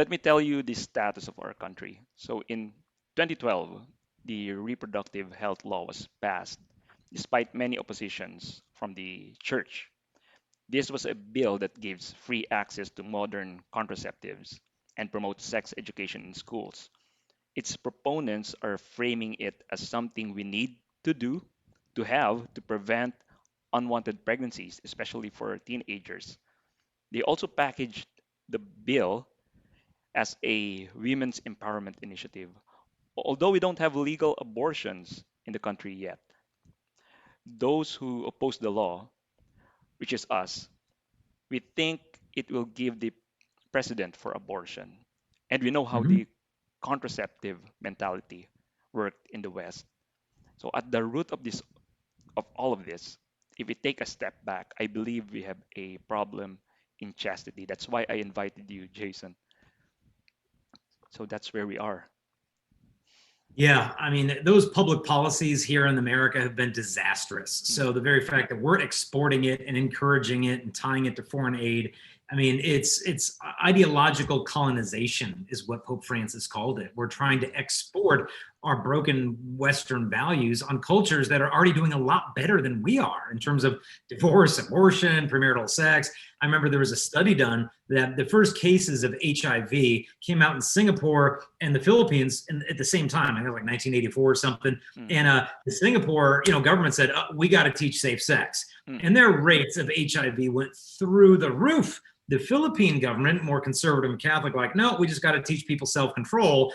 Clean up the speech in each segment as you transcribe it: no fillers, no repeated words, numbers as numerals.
let me tell you the status of our country. So in 2012, the Reproductive Health Law was passed despite many oppositions from the church. This was a bill that gives free access to modern contraceptives and promotes sex education in schools. Its proponents are framing it as something we need to do, to have, to prevent unwanted pregnancies, especially for teenagers. They also packaged the bill as a women's empowerment initiative. Although we don't have legal abortions in the country yet, those who oppose the law, which is us, we think it will give the precedent for abortion. And we know how Mhm. the contraceptive mentality worked in the West. So at the root of this of all of this, if we take a step back, I believe we have a problem in chastity. That's why I invited you, Jason. So that's where we are. Yeah, I mean, those public policies here in America have been disastrous. Mm, So the very fact that we're exporting it and encouraging it and tying it to foreign aid, I mean, it's ideological colonization is what Pope Francis called it. We're trying to export our broken Western values on cultures that are already doing a lot better than we are in terms of divorce, abortion, premarital sex. I remember there was a study done that the first cases of HIV came out in Singapore and the Philippines at the same time. I think it was like 1984 or something. mm, And the Singapore, government said, we got to teach safe sex. mm, And their rates of HIV went through the roof. The Philippine government, more conservative and Catholic, like, no, we just got to teach people self-control.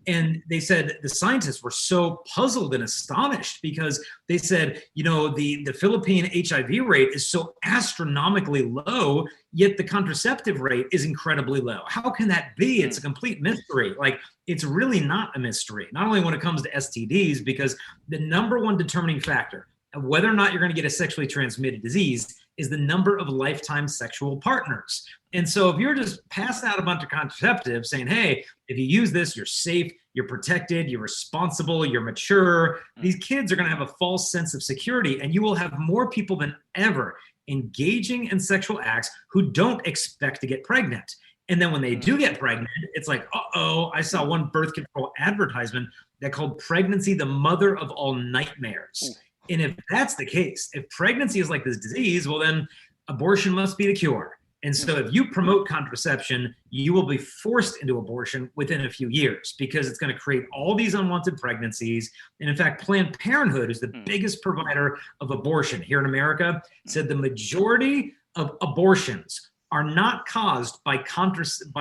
And they said the scientists were so puzzled and astonished because they said, the Philippine HIV rate is so astronomically low, yet the contraceptive rate is incredibly low. How can that be? It's mm, a complete mystery. Like, it's really not a mystery, not only when it comes to STDs, because the number one determining factor of whether or not you're going to get a sexually transmitted disease is the number of lifetime sexual partners. And so if you're just passing out a bunch of contraceptives saying, hey, if you use this, you're safe, you're protected, you're responsible, you're mature, mm, these kids are going to have a false sense of security, and you will have more people than ever engaging in sexual acts who don't expect to get pregnant. And then when they mm, do get pregnant, it's like, uh-oh, I saw one birth control advertisement that called pregnancy the mother of all ooh, nightmares. And if that's the case, if pregnancy is like this disease, well, then abortion must be the cure. And mm, so if you promote contraception, you will be forced into abortion within a few years because it's going to create all these unwanted pregnancies. And in fact, Planned Parenthood, who's the mm, biggest provider of abortion here in America, mm, said the majority of abortions are not caused by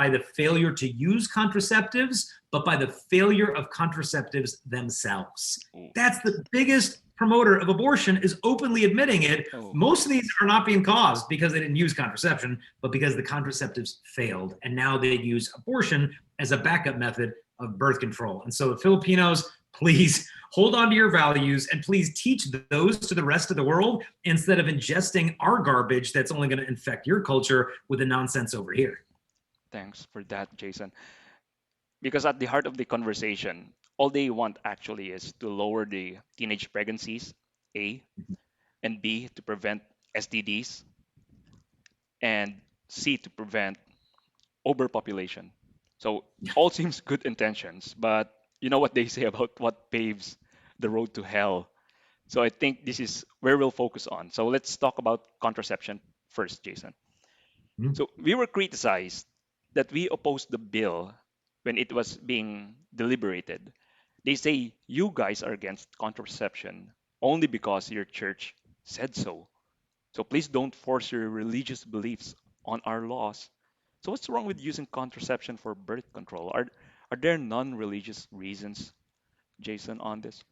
the failure to use contraceptives, but by the failure of contraceptives themselves. ooh, That's the biggest promoter of abortion is openly admitting it. oh, Most of these are not being caused because they didn't use contraception, but because the contraceptives failed. And now they use abortion as a backup method of birth control. And so the Filipinos, please hold on to your values and please teach those to the rest of the world instead of ingesting our garbage that's only going to infect your culture with the nonsense over here. thanks for that, Jason. Because at the heart of the conversation, all they want actually is to lower the teenage pregnancies, A, and B, to prevent STDs, and C, to prevent overpopulation. So all seems good intentions, but you know what they say about what paves the road to hell. So I think this is where we'll focus on. So let's talk about contraception first, Jason. Mhm. So we were criticized that we opposed the bill when it was being deliberated. They say you guys are against contraception only because your church said so. So please don't force your religious beliefs on our laws. So what's wrong with using contraception for birth control? Are there non-religious reasons, Jason, on this?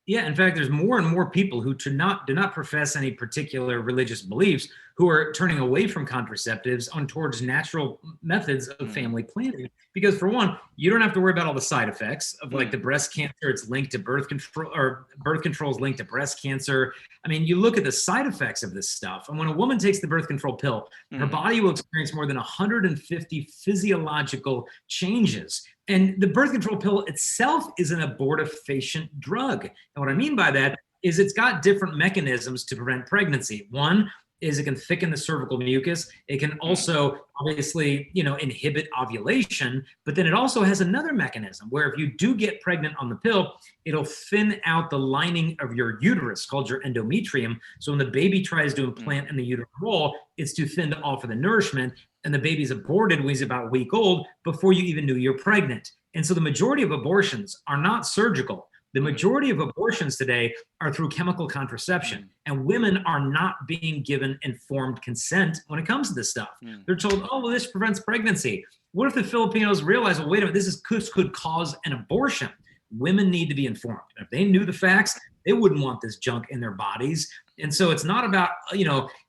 Yeah, in fact, there's more and more people who do not profess any particular religious beliefs who are turning away from contraceptives on towards natural methods of Mm, family planning. Because for one, you don't have to worry about all the side effects of like the mm, breast cancer. It's linked to birth control, or birth control is linked to breast cancer. I mean, you look at the side effects of this stuff, and when a woman takes the birth control pill, her mm, body will experience more than 150 physiological changes. And the birth control pill itself is an abortifacient drug. And what I mm, mean by that is it's got different mechanisms to prevent pregnancy. One, is it can thicken the cervical mucus. It can also obviously, inhibit ovulation, but then it also has another mechanism where if you do get pregnant on the pill, it'll thin out the lining of your uterus called your endometrium. So when the baby tries to implant in the uterine wall, it's too thin to offer the nourishment, and the baby's aborted when he's about a week old before you even knew you're pregnant. And so the majority of abortions are not surgical. The majority of abortions today are through chemical contraception, and women are not being given informed consent when it comes to this stuff. They're told, oh, well, this prevents pregnancy. What if the Filipinos realize, well, wait a minute, this could cause an abortion? Women need to be informed. If they knew the facts, they wouldn't want this junk in their bodies. And so it's not about,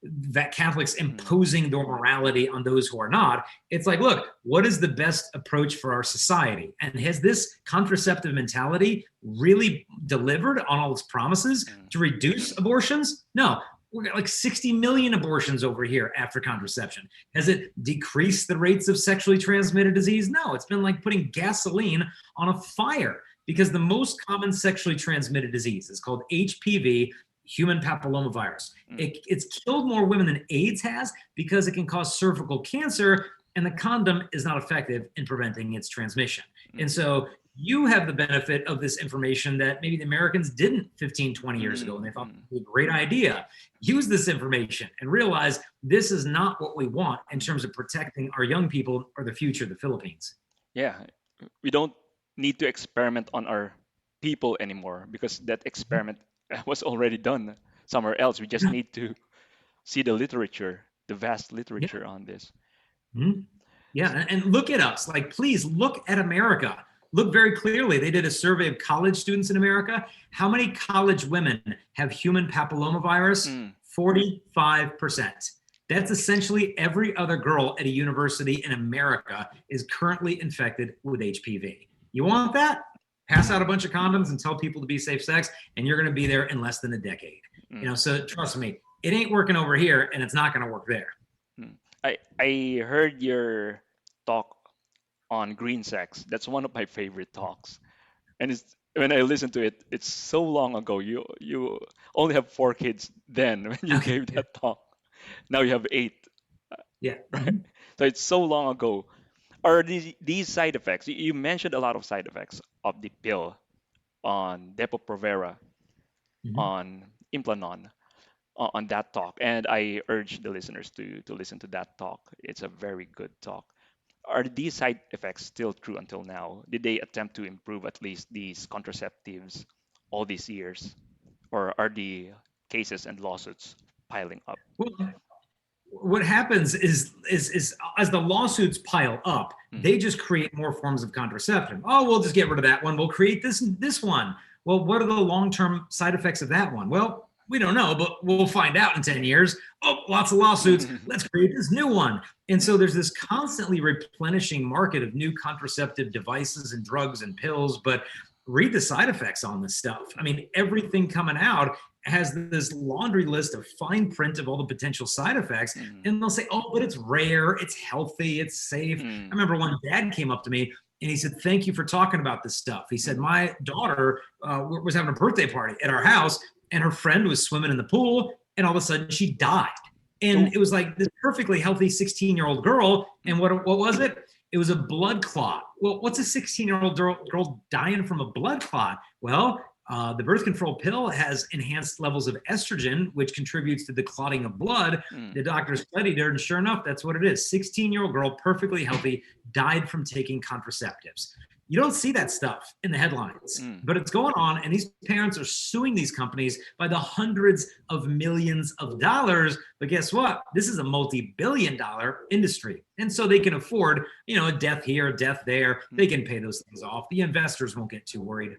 that Catholics imposing their morality on those who are not. It's like, look, what is the best approach for our society? And has this contraceptive mentality really delivered on all its promises to reduce abortions? No. We've got like 60 million abortions over here after contraception. Has it decreased the rates of sexually transmitted disease? No, it's been like putting gasoline on a fire, because the most common sexually transmitted disease is called HPV, human papillomavirus. It's killed more women than AIDS has because it can cause cervical cancer, and the condom is not effective in preventing its transmission. And so you have the benefit of this information that maybe the Americans didn't 15, 20 years ago, and they thought it was a great idea. Use this information and realize this is not what we want in terms of protecting our young people or the future of the Philippines. Yeah, we don't need to experiment on our people anymore because that experiment was already done somewhere else. We just need to see the literature, the vast literature on this. Yeah, and look at us. Like, please look at America. Look very clearly. They did a survey of college students in America. How many college women have human papillomavirus? 45%. That's essentially every other girl at a university in America is currently infected with HPV. You want that? Pass out a bunch of condoms and tell people to be safe sex, and you're going to be there in less than a decade. So trust me, it ain't working over here, and it's not going to work there. I heard your talk on green sex. That's one of my favorite talks, and when I listened to it, it's so long ago. You only have 4 kids then when you gave that talk. Now you have 8. Yeah. Right. So it's so long ago. Are these side effects? You mentioned a lot of side effects of the pill on Depo-Provera, on Implanon, on that talk, and I urge the listeners to listen to that talk. It's a very good talk. Are these side effects still true until now? Did they attempt to improve at least these contraceptives all these years, or are the cases and lawsuits piling up? Well, what happens is as the lawsuits pile up, they just create more forms of contraception. Oh, we'll just get rid of that one. We'll create this one. Well, what are the long-term side effects of that one? Well, we don't know, but we'll find out in 10 years. Oh, lots of lawsuits. Let's create this new one. And so there's this constantly replenishing market of new contraceptive devices and drugs and pills, but read the side effects on this stuff. I mean, everything coming out has this laundry list of fine print of all the potential side effects. And they'll say, oh, but it's rare, it's healthy, it's safe. I remember one dad came up to me and he said, thank you for talking about this stuff. He said, my daughter was having a birthday party at our house and her friend was swimming in the pool and all of a sudden she died. And it was like this perfectly healthy 16-year-old girl. And what was it? It was a blood clot. Well, what's a 16-year-old girl dying from a blood clot? Well, the birth control pill has enhanced levels of estrogen, which contributes to the clotting of blood. The doctor studied her, and sure enough, that's what it is. 16-year-old girl, perfectly healthy, died from taking contraceptives. You don't see that stuff in the headlines, but it's going on, and these parents are suing these companies by the hundreds of millions of dollars. But guess what? This is a multi-billion-dollar industry, and so they can afford, a death here, a death there. They can pay those things off. The investors won't get too worried.